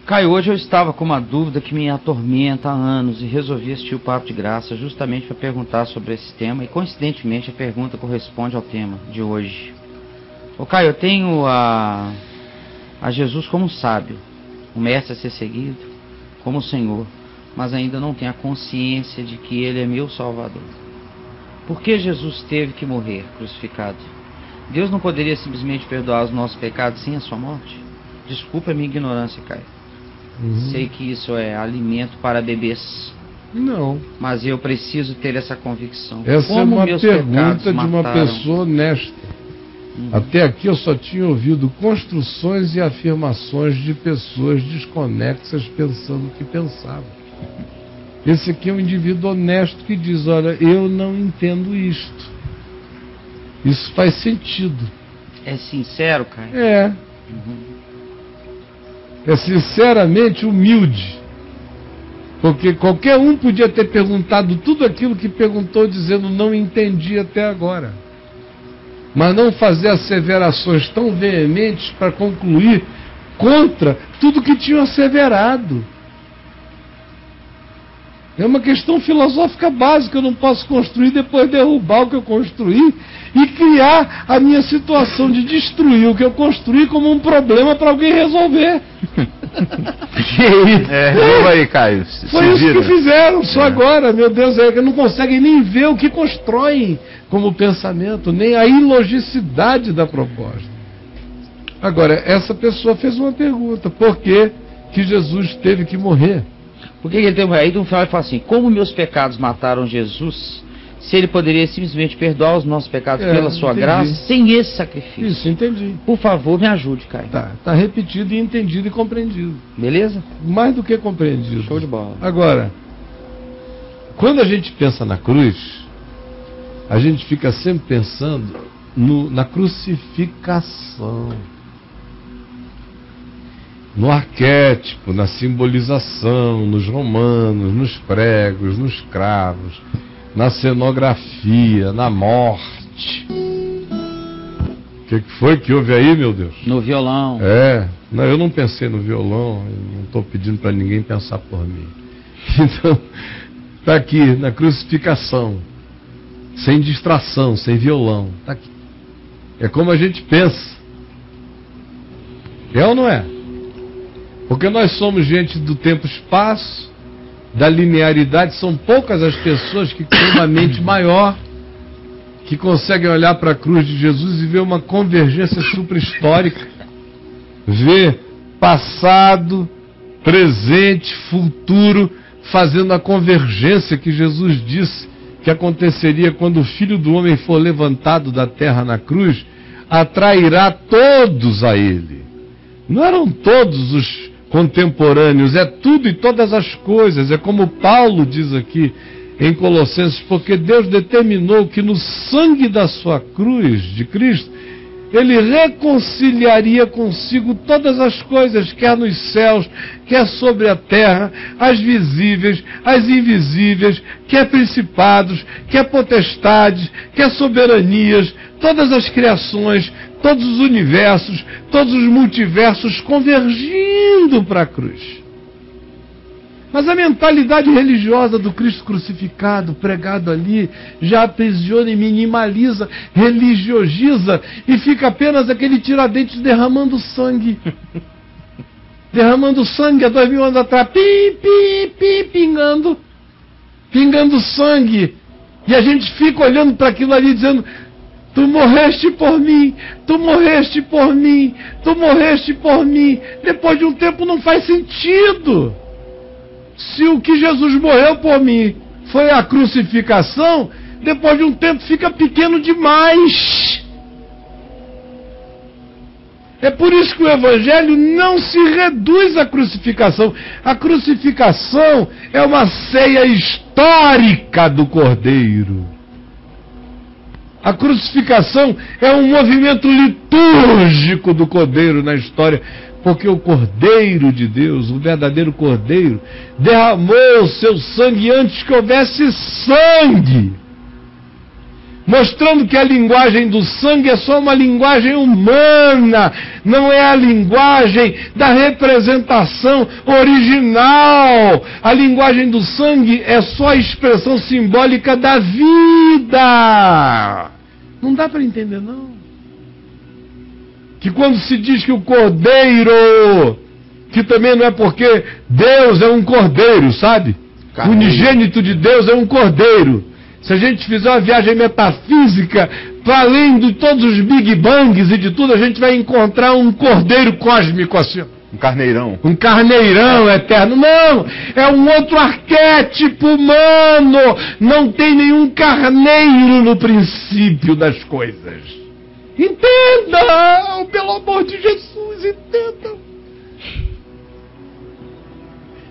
Caio, hoje eu estava com uma dúvida que me atormenta há anos e resolvi assistir o Papo de Graça justamente para perguntar sobre esse tema e coincidentemente a pergunta corresponde ao tema de hoje. Ô Caio, eu tenho a Jesus como sábio, o mestre a ser seguido, como o Senhor, mas ainda não tenho a consciência de que Ele é meu Salvador. Por que Jesus teve que morrer crucificado? Deus não poderia simplesmente perdoar os nossos pecados sem a sua morte? Desculpa a minha ignorância, Caio. Sei que isso é alimento para bebês. Não. Mas eu preciso ter essa convicção. Essa é uma pergunta de uma pessoa honesta. Até aqui eu só tinha ouvido construções e afirmações de pessoas desconexas pensando o que pensavam. Esse aqui é um indivíduo honesto que diz, olha, eu não entendo isto. Isso faz sentido. É sincero, Caio? É. É sinceramente humilde. Porque qualquer um podia ter perguntado tudo aquilo que perguntou, dizendo não entendi até agora. Mas não fazer asseverações tão veementes para concluir contra tudo que tinham asseverado. É uma questão filosófica básica. Eu não posso construir depois derrubar o que eu construí e criar a minha situação de destruir o que eu construí como um problema para alguém resolver. Viu aí, Caio? Foi isso que fizeram, só agora, meu Deus, que não conseguem nem ver o que constroem como pensamento, nem a ilogicidade da proposta. Agora, essa pessoa fez uma pergunta: por que Jesus teve que morrer? Por que ele teve que morrer? Aí no final ele fala assim: como meus pecados mataram Jesus, se ele poderia simplesmente perdoar os nossos pecados pela sua graça, sem esse sacrifício? Isso, entendi. Por favor, me ajude, Caio. Tá repetido e entendido e compreendido. Beleza? Mais do que compreendido. Show de bola. Agora, quando a gente pensa na cruz, a gente fica sempre pensando na crucificação, no arquétipo, na simbolização, nos romanos, nos pregos, nos cravos, na cenografia, na morte. O que foi que houve aí, meu Deus? No violão. Não, eu não pensei no violão, não estou pedindo para ninguém pensar por mim. Então, está aqui, na crucificação, sem distração, sem violão, está aqui. É como a gente pensa. É ou não é? Porque nós somos gente do tempo-espaço, da linearidade. São poucas as pessoas que têm uma mente maior, que conseguem olhar para a cruz de Jesus e ver uma convergência supra-histórica, ver passado, presente, futuro, fazendo a convergência que Jesus disse que aconteceria quando o Filho do Homem for levantado da terra na cruz, atrairá todos a Ele. Não eram todos os contemporâneos, é tudo e todas as coisas. É como Paulo diz aqui em Colossenses: porque Deus determinou que no sangue da sua cruz, de Cristo, Ele reconciliaria consigo todas as coisas, quer nos céus, quer sobre a terra, as visíveis, as invisíveis, quer principados, quer potestades, quer soberanias, todas as criações, todos os universos, todos os multiversos convergindo para a cruz. Mas a mentalidade religiosa do Cristo crucificado, pregado ali, já aprisiona e minimaliza, religiogiza, e fica apenas aquele Tiradentes derramando sangue. Derramando sangue há 2000 anos atrás, pingando sangue. E a gente fica olhando para aquilo ali dizendo: tu morreste por mim, tu morreste por mim, tu morreste por mim. Depois de um tempo não faz sentido. Se o que Jesus morreu por mim foi a crucificação, depois de um tempo fica pequeno demais. É por isso que o Evangelho não se reduz à crucificação. A crucificação é uma ceia histórica do Cordeiro. A crucificação é um movimento litúrgico do Cordeiro na história, porque o Cordeiro de Deus, o verdadeiro Cordeiro, derramou o seu sangue antes que houvesse sangue. mostrando que a linguagem do sangue é só uma linguagem humana, não é a linguagem da representação original. A linguagem do sangue é só a expressão simbólica da vida. Não dá para entender, não. Que quando se diz que o cordeiro, que também não é porque Deus é um cordeiro, sabe? O unigênito de Deus é um cordeiro. Se a gente fizer uma viagem metafísica, para além de todos os Big Bangs e de tudo, a gente vai encontrar um cordeiro cósmico assim. Um carneirão. Um carneirão eterno. Não, é um outro arquétipo humano. Não tem nenhum carneiro no princípio das coisas. Entenda, pelo amor de Jesus, entenda.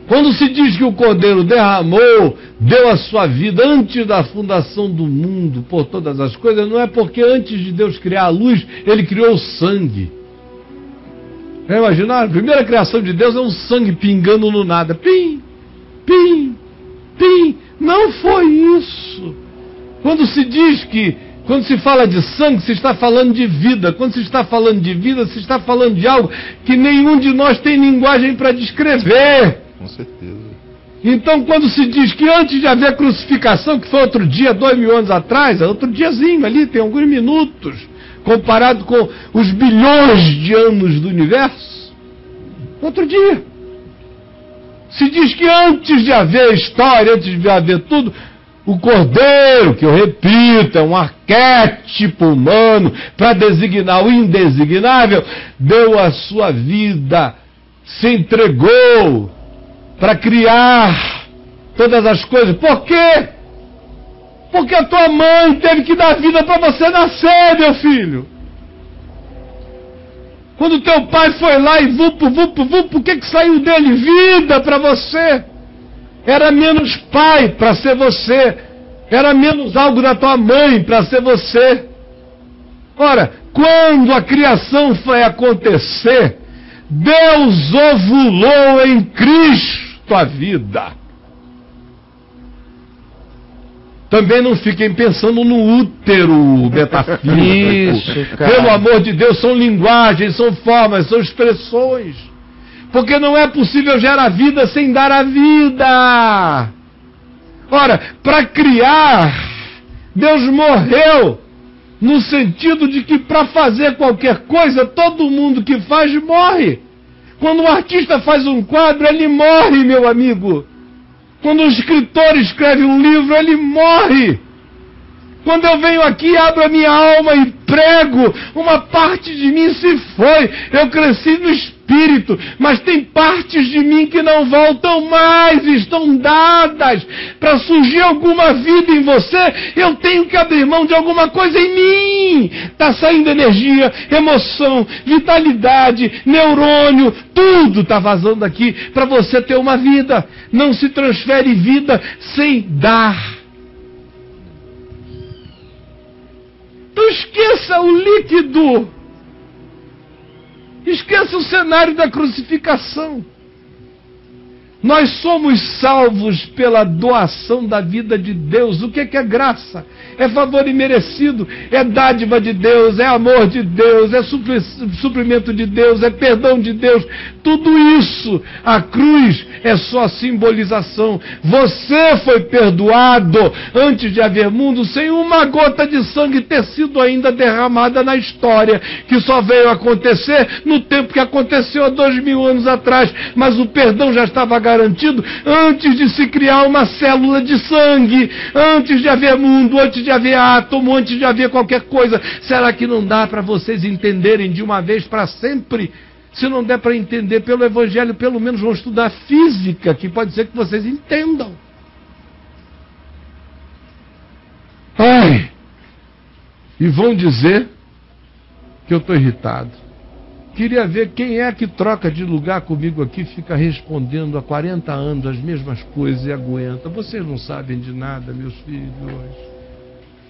Quando se diz que o Cordeiro derramou, deu a sua vida antes da fundação do mundo por todas as coisas, não é porque antes de Deus criar a luz, Ele criou o sangue. Imaginaram? A primeira criação de Deus é um sangue pingando no nada. Pim, pim, pim. Não foi isso. Quando se diz que, quando se fala de sangue, se está falando de vida. Quando se está falando de vida, se está falando de algo que nenhum de nós tem linguagem para descrever. Com certeza. Então, quando se diz que antes de haver crucificação, que foi outro dia, 2000 anos atrás, é outro diazinho ali, tem alguns minutos, comparado com os bilhões de anos do universo, outro dia. Se diz que antes de haver história, antes de haver tudo, o Cordeiro, que eu repito, é um arquétipo humano para designar o indesignável, deu a sua vida, se entregou para criar todas as coisas. Por quê? Porque a tua mãe teve que dar vida para você nascer, meu filho. Quando teu pai foi lá e vupo, o que saiu dele? Vida para você. Era menos pai para ser você. Era menos algo da tua mãe para ser você. Ora, quando a criação foi acontecer, Deus ovulou em Cristo a vida. Também não fiquem pensando no útero metafísico. Isso, cara. Pelo amor de Deus, são linguagens, são formas, são expressões. Porque não é possível gerar vida sem dar a vida. Ora, para criar, Deus morreu, no sentido de que para fazer qualquer coisa, todo mundo que faz morre. Quando um artista faz um quadro, ele morre, meu amigo. Quando um escritor escreve um livro, ele morre. Quando eu venho aqui, abro a minha alma e prego, uma parte de mim se foi. Eu cresci no espírito, mas tem partes de mim que não voltam mais, estão dadas. Para surgir alguma vida em você, eu tenho que abrir mão de alguma coisa em mim. Está saindo energia, emoção, vitalidade, neurônio, tudo está vazando aqui para você ter uma vida. Não se transfere vida sem dar. Então esqueça o líquido. Esqueça o cenário da crucificação. Nós somos salvos pela doação da vida de Deus. O que é graça? É favor imerecido, é dádiva de Deus, é amor de Deus, é suprimento de Deus, é perdão de Deus. Tudo isso, a cruz é só simbolização. Você foi perdoado antes de haver mundo, sem uma gota de sangue ter sido ainda derramada na história, que só veio acontecer no tempo que aconteceu há 2000 anos atrás. Mas o perdão já estava garantido antes de se criar uma célula de sangue, antes de haver mundo, antes de haver átomo, antes de haver qualquer coisa. Será que não dá para vocês entenderem de uma vez para sempre? Se não der para entender pelo Evangelho, pelo menos vão estudar física, que pode ser que vocês entendam. Ai! E vão dizer que eu estou irritado. Queria ver quem é que troca de lugar comigo aqui, fica respondendo há 40 anos as mesmas coisas e aguenta. Vocês não sabem de nada, meus filhos.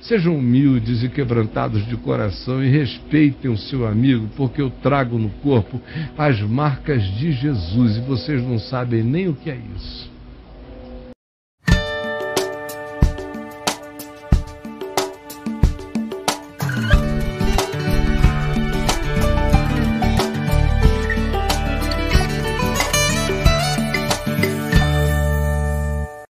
Sejam humildes e quebrantados de coração e respeitem o seu amigo, porque eu trago no corpo as marcas de Jesus e vocês não sabem nem o que é isso.